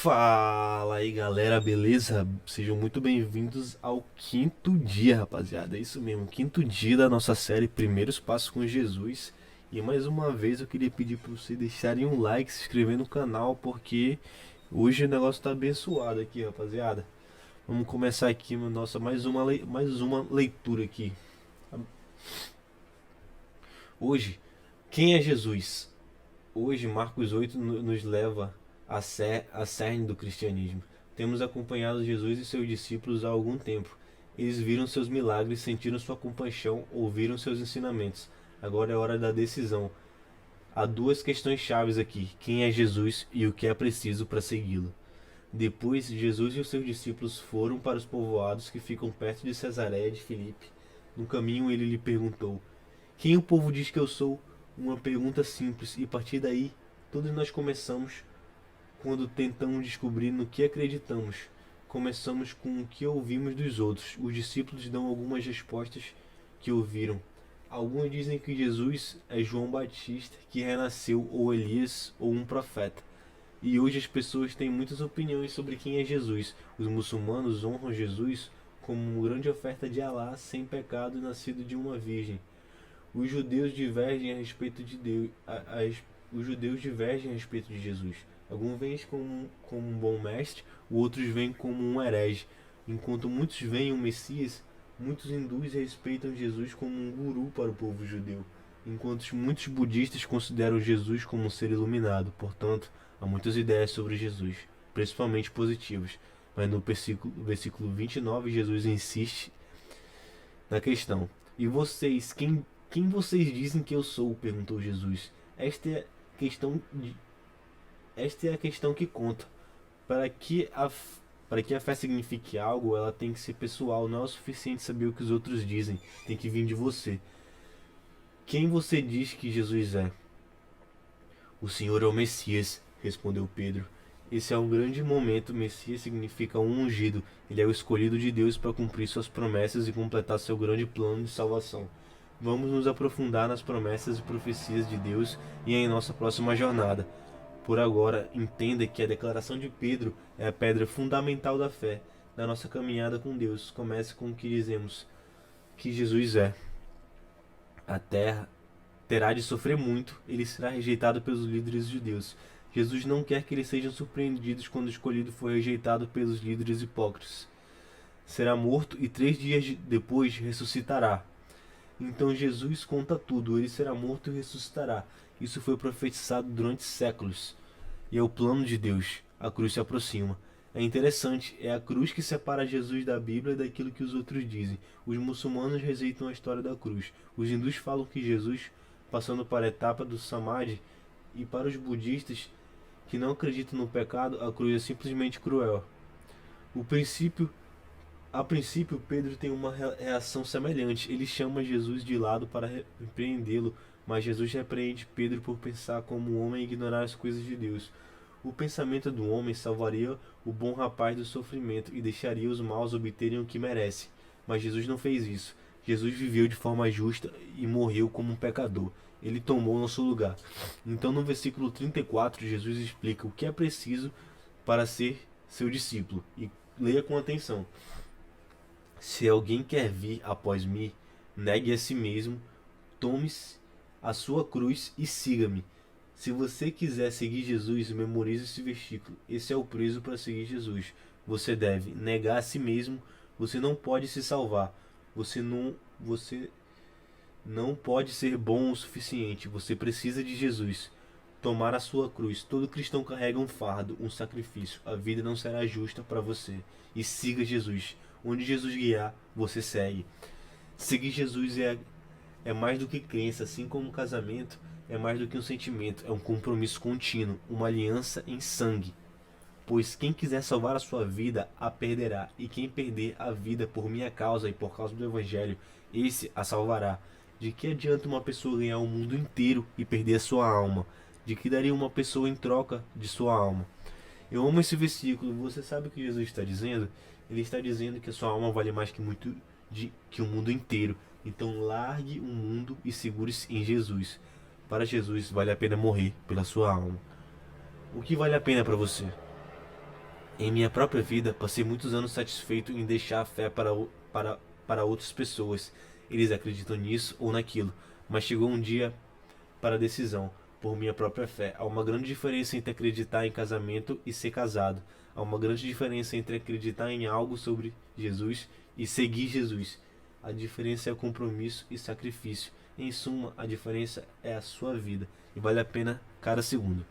Fala aí galera, beleza? Sejam muito bem-vindos ao quinto dia, rapaziada. É isso mesmo, quinto dia da nossa série Primeiros Passos com Jesus. E mais uma vez eu queria pedir para vocês deixarem um like, se inscrever no canal, porque hoje o negócio tá abençoado aqui, rapaziada. Vamos começar aqui, nossa, mais uma leitura aqui. Hoje, quem é Jesus? Hoje, Marcos 8 nos leva à cerne do cristianismo. Temos acompanhado Jesus e seus discípulos há algum tempo. Eles viram seus milagres, sentiram sua compaixão, ouviram seus ensinamentos. Agora é hora da decisão. Há duas questões chaves aqui: quem é Jesus e o que é preciso para segui-lo. Depois, Jesus e os seus discípulos foram para os povoados que ficam perto de Cesareia de Filipe. No caminho, ele lhe perguntou: quem o povo diz que eu sou? Uma pergunta simples, e a partir daí, todos nós começamos quando tentamos descobrir no que acreditamos. Começamos com o que ouvimos dos outros. Os discípulos dão algumas respostas que ouviram. Alguns dizem que Jesus é João Batista, que renasceu, ou Elias, ou um profeta. E hoje as pessoas têm muitas opiniões sobre quem é Jesus. Os muçulmanos honram Jesus como uma grande oferta de Alá, sem pecado, nascido de uma virgem. Os judeus divergem a respeito de Deus. Os judeus divergem a respeito de Jesus. Alguns veem como um bom mestre, outros veem como um herege. Enquanto muitos veem o Messias, muitos hindus respeitam Jesus como um guru para o povo judeu. Enquanto muitos budistas consideram Jesus como um ser iluminado. Portanto, há muitas ideias sobre Jesus, principalmente positivas. Mas no versículo 29, Jesus insiste na questão: e vocês, quem vocês dizem que eu sou? Perguntou Jesus. Questão de, esta é a questão que conta. Para que a fé signifique algo, ela tem que ser pessoal. Não é o suficiente saber o que os outros dizem. Tem que vir de você. Quem você diz que Jesus é? O Senhor é o Messias, respondeu Pedro. Esse é um grande momento. Messias significa um ungido. Ele é o escolhido de Deus para cumprir suas promessas e completar seu grande plano de salvação. Vamos nos aprofundar nas promessas e profecias de Deus e em nossa próxima jornada. Por agora, entenda que a declaração de Pedro é a pedra fundamental da fé, da nossa caminhada com Deus. Comece com o que dizemos que Jesus é. A terra terá de sofrer muito, ele será rejeitado pelos líderes judeus. Jesus não quer que eles sejam surpreendidos quando o escolhido for rejeitado pelos líderes hipócritas. Será morto e 3 dias depois ressuscitará. Então Jesus conta tudo, ele será morto e ressuscitará. Isso foi profetizado durante séculos. E é o plano de Deus. A cruz se aproxima. É interessante, é a cruz que separa Jesus da Bíblia daquilo que os outros dizem. Os muçulmanos rejeitam a história da cruz. Os hindus falam que Jesus, passando para a etapa do Samadhi, e para os budistas que não acreditam no pecado, a cruz é simplesmente cruel. A princípio, Pedro tem uma reação semelhante. Ele chama Jesus de lado para repreendê-lo, mas Jesus repreende Pedro por pensar como um homem e ignorar as coisas de Deus. O pensamento do homem salvaria o bom rapaz do sofrimento e deixaria os maus obterem o que merecem. Mas Jesus não fez isso. Jesus viveu de forma justa e morreu como um pecador. Ele tomou nosso lugar. Então, no versículo 34, Jesus explica o que é preciso para ser seu discípulo. E leia com atenção. Se alguém quer vir após mim, negue a si mesmo, tome a sua cruz e siga-me. Se você quiser seguir Jesus, memorize esse versículo. Esse é o preço para seguir Jesus. Você deve negar a si mesmo. Você não pode se salvar. Você não pode ser bom o suficiente. Você precisa de Jesus. Tomar a sua cruz. Todo cristão carrega um fardo, um sacrifício. A vida não será justa para você. E siga Jesus. Onde Jesus guiar, você segue. Seguir Jesus é mais do que crença, assim como um casamento é mais do que um sentimento, é um compromisso contínuo, uma aliança em sangue. Pois quem quiser salvar a sua vida, a perderá, e quem perder a vida por minha causa e por causa do Evangelho, esse a salvará. De que adianta uma pessoa ganhar o mundo inteiro e perder a sua alma? De que daria uma pessoa em troca de sua alma? Eu amo esse versículo. Você sabe o que Jesus está dizendo? Ele está dizendo que a sua alma vale mais que o mundo inteiro. Então largue o mundo e segure-se em Jesus. Para Jesus vale a pena morrer pela sua alma. O que vale a pena para você? Em minha própria vida, passei muitos anos satisfeito em deixar a fé para outras pessoas. Eles acreditam nisso ou naquilo, mas chegou um dia para a decisão, por minha própria fé. Há uma grande diferença entre acreditar em casamento e ser casado. Há uma grande diferença entre acreditar em algo sobre Jesus e seguir Jesus. A diferença é compromisso e sacrifício. Em suma, a diferença é a sua vida e vale a pena cada segundo.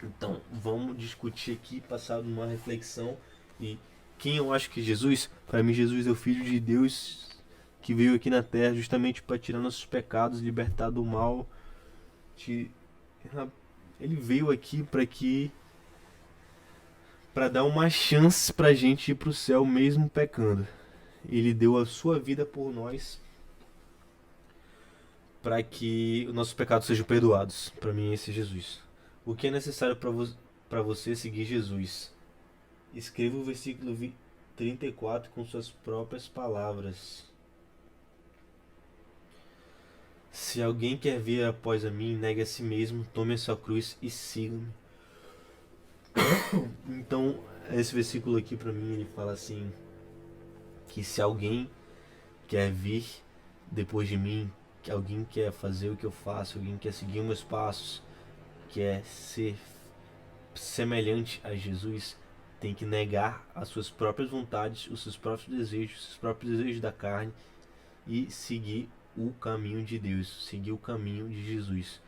Então, vamos discutir aqui, passar numa reflexão. E quem eu acho que é Jesus? Para mim, Jesus é o Filho de Deus que veio aqui na Terra justamente para tirar nossos pecados, libertar do mal. Ele veio aqui para dar uma chance pra gente ir pro céu mesmo pecando. Ele deu a sua vida por nós para que os nossos pecados sejam perdoados. Para mim, esse é Jesus. O que é necessário para você seguir Jesus? Escreva o versículo 34 com suas próprias palavras. Se alguém quer vir após a mim, negue a si mesmo, tome a sua cruz e siga-me. Então, esse versículo aqui para mim, ele fala assim, que se alguém quer vir depois de mim, que alguém quer fazer o que eu faço, alguém quer seguir meus passos, quer ser semelhante a Jesus, tem que negar as suas próprias vontades, os seus próprios desejos da carne e seguir o caminho de Deus, seguir o caminho de Jesus.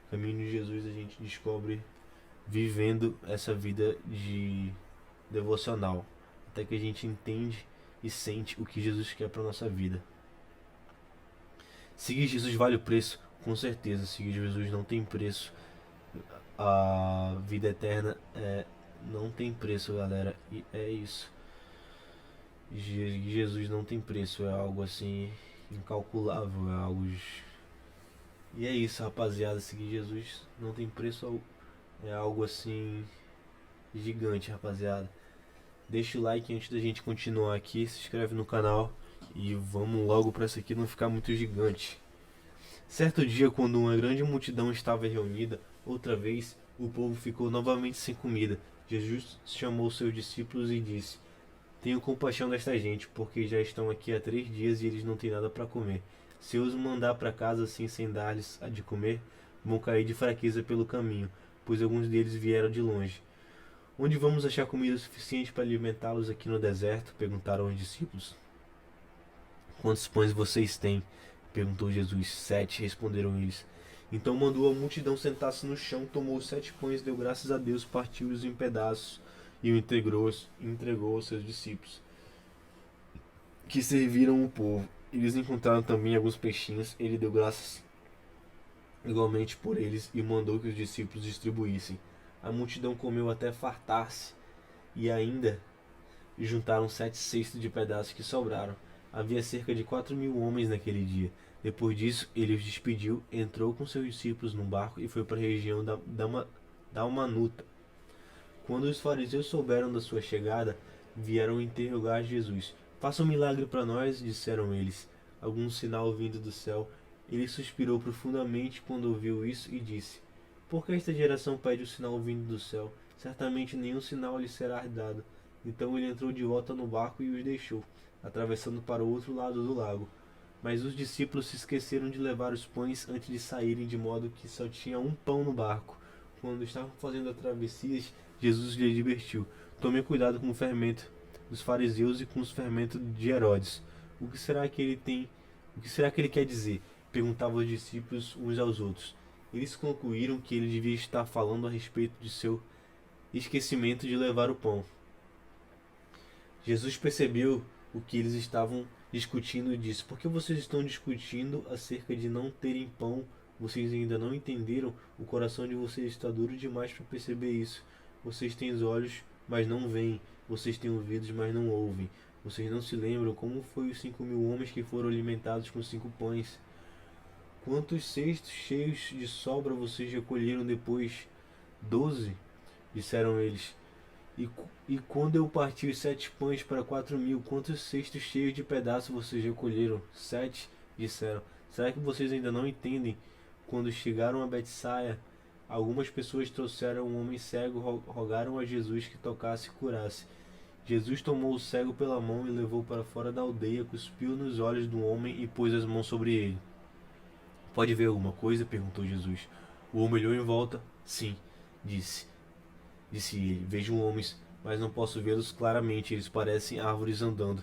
O caminho de Jesus a gente descobre vivendo essa vida de devocional, até que a gente entende e sente o que Jesus quer para nossa vida. Seguir Jesus vale o preço? Com certeza, seguir Jesus não tem preço. A vida eterna não tem preço, galera. E é isso. Jesus não tem preço, é algo assim incalculável, é algo. E é isso, rapaziada. Seguir Jesus não tem preço, é algo assim gigante, rapaziada. Deixa o like antes da gente continuar aqui, se inscreve no canal e vamos logo para isso aqui não ficar muito gigante. Certo dia, quando uma grande multidão estava reunida, outra vez o povo ficou novamente sem comida. Jesus chamou seus discípulos e disse: Tenho compaixão desta gente, porque já estão aqui há 3 dias e eles não têm nada para comer. Se eu os mandar para casa assim sem dar-lhes a de comer, vão cair de fraqueza pelo caminho, pois alguns deles vieram de longe. Onde vamos achar comida suficiente para alimentá-los aqui no deserto? Perguntaram os discípulos. Quantos pães vocês têm? Perguntou Jesus. 7, responderam eles. Então mandou a multidão sentar-se no chão, tomou os 7 pães, deu graças a Deus, partiu-os em pedaços e o entregou aos seus discípulos, que serviram o povo. Eles encontraram também alguns peixinhos, ele deu graças igualmente por eles e mandou que os discípulos distribuíssem. A multidão comeu até fartar-se e ainda juntaram 7 cestos de pedaços que sobraram. Havia cerca de 4.000 homens naquele dia. Depois disso, ele os despediu, entrou com seus discípulos num barco e foi para a região da Dalmanuta. Quando os fariseus souberam da sua chegada, vieram interrogar Jesus. Faça um milagre para nós, disseram eles. Algum sinal vindo do céu. Ele suspirou profundamente quando ouviu isso e disse: Por que esta geração pede o sinal vindo do céu? Certamente nenhum sinal lhe será dado. Então ele entrou de volta no barco e os deixou, atravessando para o outro lado do lago. Mas os discípulos se esqueceram de levar os pães antes de saírem, de modo que só tinha um pão no barco. Quando estavam fazendo a travessia, Jesus lhe advertiu: Tome cuidado com o fermento dos fariseus e com os fermentos de Herodes. O que será que ele quer dizer? Perguntavam os discípulos uns aos outros. Eles concluíram que ele devia estar falando a respeito de seu esquecimento de levar o pão. Jesus percebeu o que eles estavam discutindo e disse: Por que vocês estão discutindo acerca de não terem pão? Vocês ainda não entenderam? O coração de vocês está duro demais para perceber isso. Vocês têm os olhos, mas não veem. Vocês têm ouvidos, mas não ouvem. Vocês não se lembram como foi os 5.000 homens que foram alimentados com 5 pães? Quantos cestos cheios de sobra vocês recolheram depois? 12, disseram eles. E quando eu parti os 7 pães para 4.000, quantos cestos cheios de pedaços vocês recolheram? 7, disseram. Será que vocês ainda não entendem? Quando chegaram a Betsaida, Algumas pessoas trouxeram um homem cego, rogaram a Jesus que tocasse e curasse. Jesus tomou o cego pela mão e levou para fora da aldeia, cuspiu nos olhos do homem e pôs as mãos sobre ele. Pode ver alguma coisa? Perguntou Jesus. O homem olhou em volta. Sim, disse ele. Vejo homens, mas não posso vê-los claramente, eles parecem árvores andando.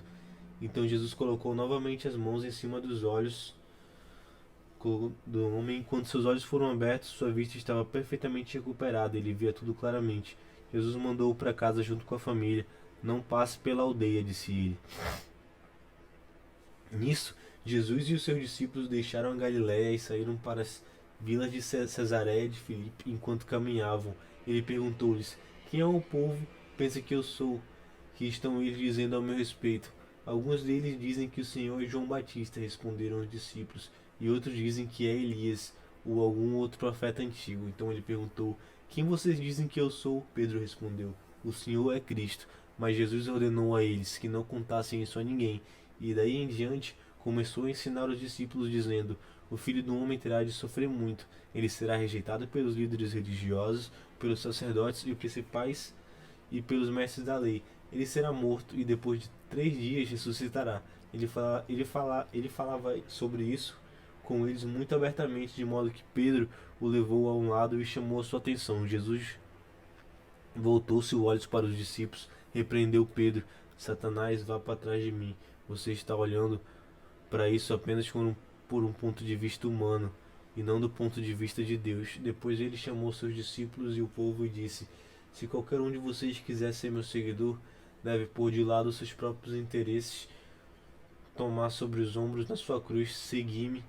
Então Jesus colocou novamente as mãos em cima dos olhos do homem. Quando seus olhos foram abertos, sua vista estava perfeitamente recuperada, ele via tudo claramente. Jesus mandou-o para casa junto com a família. Não passe pela aldeia, disse ele. Nisso, Jesus e os seus discípulos deixaram a Galiléia e saíram para as vilas de Cesareia de Filipe. Enquanto caminhavam, ele perguntou-lhes: quem é o povo pensa que eu sou? Que estão eles dizendo ao meu respeito? Alguns deles dizem que o Senhor é João Batista, responderam os discípulos, e outros dizem que é Elias ou algum outro profeta antigo. Então ele perguntou: quem vocês dizem que eu sou? Pedro respondeu: o Senhor é Cristo. Mas Jesus ordenou a eles que não contassem isso a ninguém, e daí em diante começou a ensinar os discípulos, dizendo: o Filho do Homem terá de sofrer muito, ele será rejeitado pelos líderes religiosos, pelos sacerdotes e principais e pelos mestres da lei. Ele será morto e depois de 3 dias ressuscitará. Ele falava sobre isso com eles muito abertamente, de modo que Pedro o levou a um lado e chamou a sua atenção. Jesus voltou-se os olhos para os discípulos, repreendeu Pedro: Satanás, vá para trás de mim. Você está olhando para isso apenas por um ponto de vista humano e não do ponto de vista de Deus. Depois ele chamou seus discípulos e o povo e disse: se qualquer um de vocês quiser ser meu seguidor, deve pôr de lado seus próprios interesses, tomar sobre os ombros da sua cruz, seguir-me.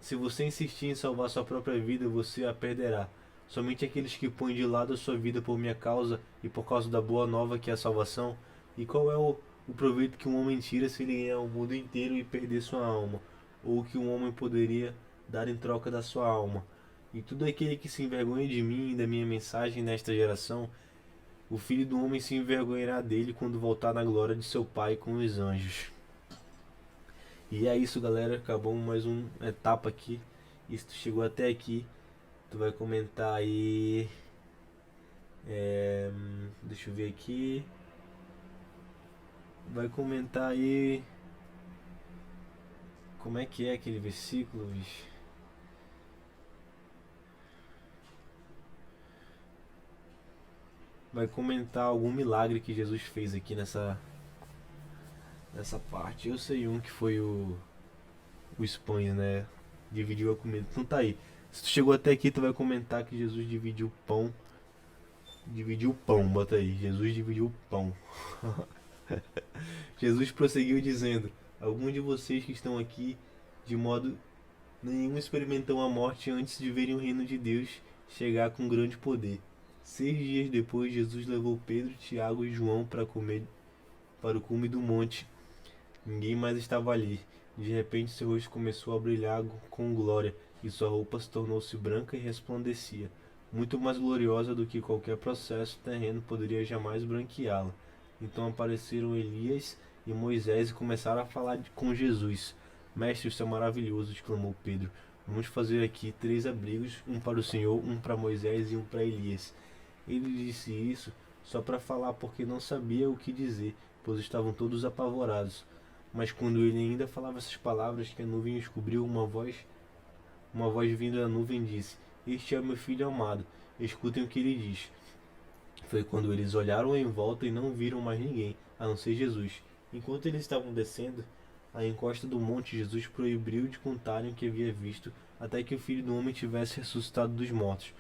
Se você insistir em salvar sua própria vida, você a perderá. Somente aqueles que põem de lado a sua vida por minha causa e por causa da boa nova que é a salvação. E qual é o proveito que um homem tira se ele ganhar o mundo inteiro e perder sua alma? Ou o que um homem poderia dar em troca da sua alma? E todo aquele que se envergonha de mim e da minha mensagem nesta geração, o Filho do Homem se envergonhará dele quando voltar na glória de seu Pai com os anjos. E é isso, galera. Acabou mais uma etapa aqui. E se tu chegou até aqui, tu vai comentar aí. Deixa eu ver aqui. Vai comentar aí. Como é que é aquele versículo, bicho? Vai comentar algum milagre que Jesus fez aqui nessa parte. Eu sei um que foi o Espanha, né? Dividiu a comida. Então tá aí. Se tu chegou até aqui, tu vai comentar que Jesus dividiu o pão. Dividiu o pão, bota aí. Jesus dividiu o pão. Jesus prosseguiu dizendo: alguns de vocês que estão aqui, de modo nenhum experimentam a morte antes de verem o reino de Deus chegar com grande poder. 6 dias depois, Jesus levou Pedro, Tiago e João para o cume do monte. Ninguém mais estava ali. De repente, seu rosto começou a brilhar com glória, e sua roupa se tornou-se branca e resplandecia, muito mais gloriosa do que qualquer processo terreno poderia jamais branqueá-la. Então apareceram Elias e Moisés e começaram a falar com Jesus. Mestre, isso é maravilhoso, exclamou Pedro. Vamos fazer aqui 3 abrigos, um para o Senhor, um para Moisés e um para Elias. Ele disse isso só para falar porque não sabia o que dizer, pois estavam todos apavorados. Mas quando ele ainda falava essas palavras, que a nuvem os cobriu, uma voz vinda da nuvem disse: este é o meu filho amado, escutem o que ele diz. Foi quando eles olharam em volta e não viram mais ninguém, a não ser Jesus. Enquanto eles estavam descendo a encosta do monte, Jesus proibiu de contarem o que havia visto, até que o Filho do Homem tivesse ressuscitado dos mortos.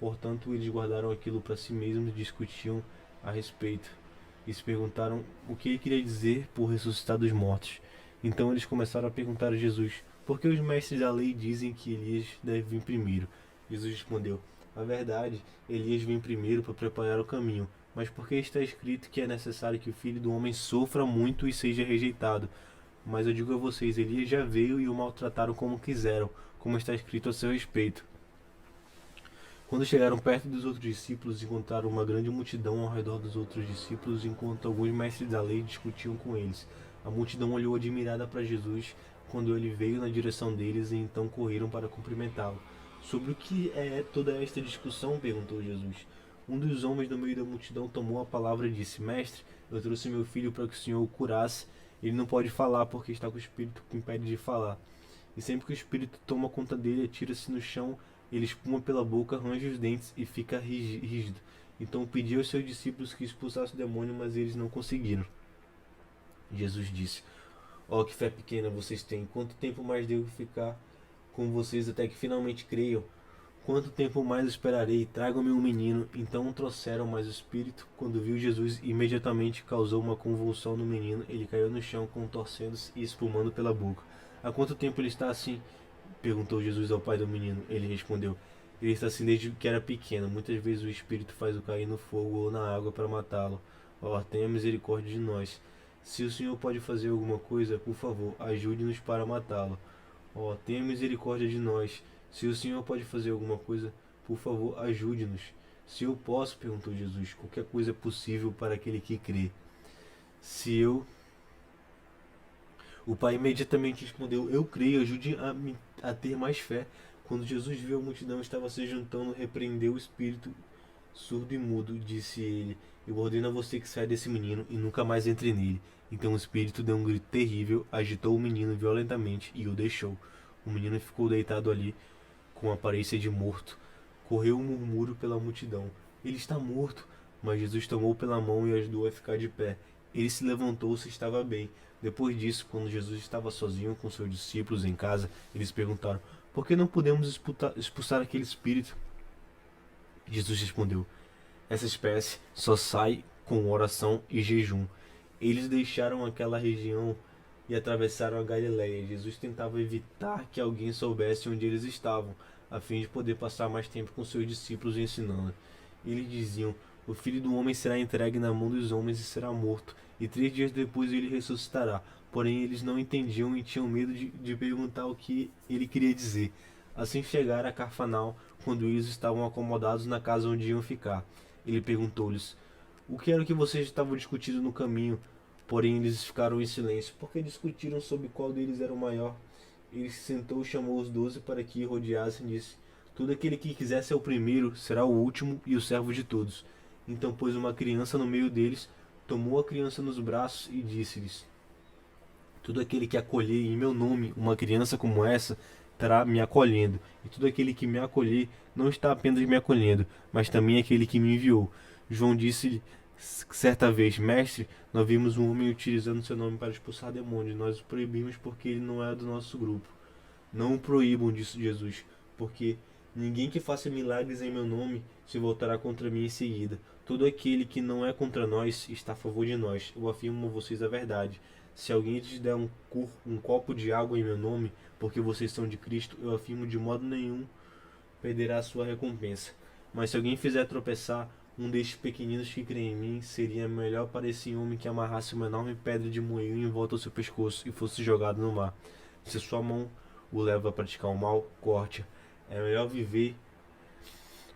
Portanto, eles guardaram aquilo para si mesmos e discutiam a respeito. E se perguntaram o que ele queria dizer por ressuscitar dos mortos. Então eles começaram a perguntar a Jesus: por que os mestres da lei dizem que Elias deve vir primeiro? Jesus respondeu: a verdade, Elias vem primeiro para preparar o caminho, mas porque está escrito que é necessário que o Filho do Homem sofra muito e seja rejeitado. Mas eu digo a vocês, Elias já veio e o maltrataram como quiseram, como está escrito a seu respeito. Quando chegaram perto dos outros discípulos, encontraram uma grande multidão ao redor dos outros discípulos, enquanto alguns mestres da lei discutiam com eles. A multidão olhou admirada para Jesus quando ele veio na direção deles e então correram para cumprimentá-lo. Sobre o que é toda esta discussão? Perguntou Jesus. Um dos homens no meio da multidão tomou a palavra e disse: Mestre, eu trouxe meu filho para que o Senhor o curasse. Ele não pode falar porque está com o espírito que impede de falar. E sempre que o espírito toma conta dele, atira-se no chão, ele espuma pela boca, arranja os dentes e fica rígido. Então pediu aos seus discípulos que expulsassem o demônio, mas eles não conseguiram. Jesus disse: Ó, que fé pequena vocês têm! Quanto tempo mais devo ficar com vocês até que finalmente creiam? Quanto tempo mais esperarei? Tragam-me um menino. Então trouxeram, mas o espírito, quando viu Jesus, imediatamente causou uma convulsão no menino. Ele caiu no chão, contorcendo-se e espumando pela boca. Há quanto tempo ele está assim? Perguntou Jesus ao pai do menino. Ele respondeu: Ele está assim desde que era pequeno. Muitas vezes o espírito faz-o cair no fogo ou na água para matá-lo. Ó, tenha misericórdia de nós. Se o Senhor pode fazer alguma coisa, por favor, ajude-nos para matá-lo. Ó, tenha misericórdia de nós. Se o Senhor pode fazer alguma coisa, por favor, ajude-nos. Se eu posso, perguntou Jesus, qualquer coisa é possível para aquele que crê. Se eu... O pai imediatamente respondeu: Eu creio, ajude a ter mais fé. Quando Jesus viu a multidão estava se juntando, repreendeu o espírito surdo e mudo. Disse ele: Eu ordeno a você que saia desse menino e nunca mais entre nele. Então o espírito deu um grito terrível, agitou o menino violentamente e o deixou. O menino ficou deitado ali, com aparência de morto. Correu um murmúrio pela multidão: Ele está morto! Mas Jesus tomou pela mão e ajudou a ficar de pé. Ele se levantou-se e estava bem. Depois disso, quando Jesus estava sozinho com seus discípulos em casa, eles perguntaram: Por que não podemos expulsar aquele espírito? Jesus respondeu: Essa espécie só sai com oração e jejum. Eles deixaram aquela região e atravessaram a Galiléia. Jesus tentava evitar que alguém soubesse onde eles estavam, a fim de poder passar mais tempo com seus discípulos ensinando. Eles diziam: O Filho do Homem será entregue na mão dos homens e será morto, e 3 dias depois ele ressuscitará. Porém eles não entendiam e tinham medo de perguntar o que ele queria dizer. Assim chegaram a Cafarnaum, quando eles estavam acomodados na casa onde iam ficar. Ele perguntou-lhes: O que era que vocês estavam discutindo no caminho? Porém eles ficaram em silêncio, porque discutiram sobre qual deles era o maior. Ele se sentou, chamou os 12 para que rodeassem e disse: Todo aquele que quiser ser o primeiro será o último e o servo de todos. Então pôs uma criança no meio deles, tomou a criança nos braços e disse-lhes: Todo aquele que acolher em meu nome uma criança como essa, estará me acolhendo. E todo aquele que me acolher não está apenas me acolhendo, mas também aquele que me enviou. João disse-lhe certa vez: Mestre, nós vimos um homem utilizando seu nome para expulsar demônios. Nós o proibimos porque ele não é do nosso grupo. Não o proíbam, disse Jesus, porque ninguém que faça milagres em meu nome se voltará contra mim em seguida. Todo aquele que não é contra nós está a favor de nós. Eu afirmo a vocês a verdade. Se alguém lhes der um copo de água em meu nome, porque vocês são de Cristo, eu afirmo de modo nenhum perderá a sua recompensa. Mas se alguém fizer tropeçar um destes pequeninos que creem em mim, seria melhor para esse homem que amarrasse uma enorme pedra de moinho em volta ao seu pescoço e fosse jogado no mar. Se sua mão o leva a praticar o mal, corte-a. É melhor viver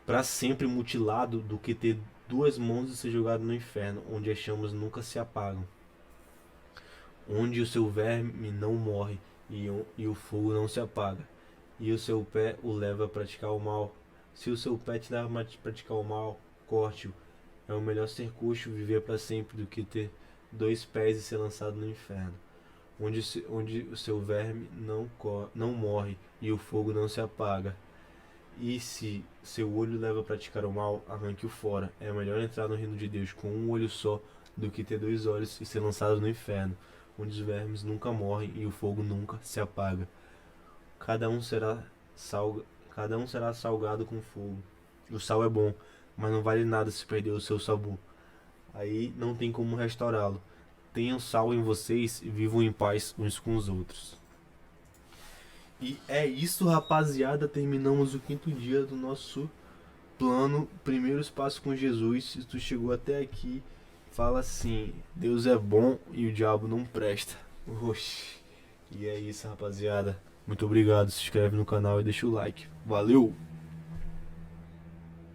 para sempre mutilado do que ter 2 mãos e ser jogado no inferno, onde as chamas nunca se apagam, onde o seu verme não morre e o fogo não se apaga, e o seu pé o leva a praticar o mal. Se o seu pé te leva a praticar o mal, corte-o. É o melhor ser coxo viver para sempre do que ter 2 pés e ser lançado no inferno, onde o seu verme não morre e o fogo não se apaga. E se seu olho leva a praticar o mal, arranque-o fora. É melhor entrar no reino de Deus com um olho só do que ter 2 olhos e ser lançado no inferno, onde os vermes nunca morrem e o fogo nunca se apaga. Cada um será salgado com fogo. O sal é bom, mas não vale nada se perder o seu sabor. Aí não tem como restaurá-lo. Tenham sal em vocês e vivam em paz uns com os outros. E é isso, rapaziada. Terminamos o 5º dia do nosso plano Primeiros Passos com Jesus. Se tu chegou até aqui, fala assim: Deus é bom e o diabo não presta. Oxi. E é isso, rapaziada. Muito obrigado. Se inscreve no canal e deixa o like. Valeu!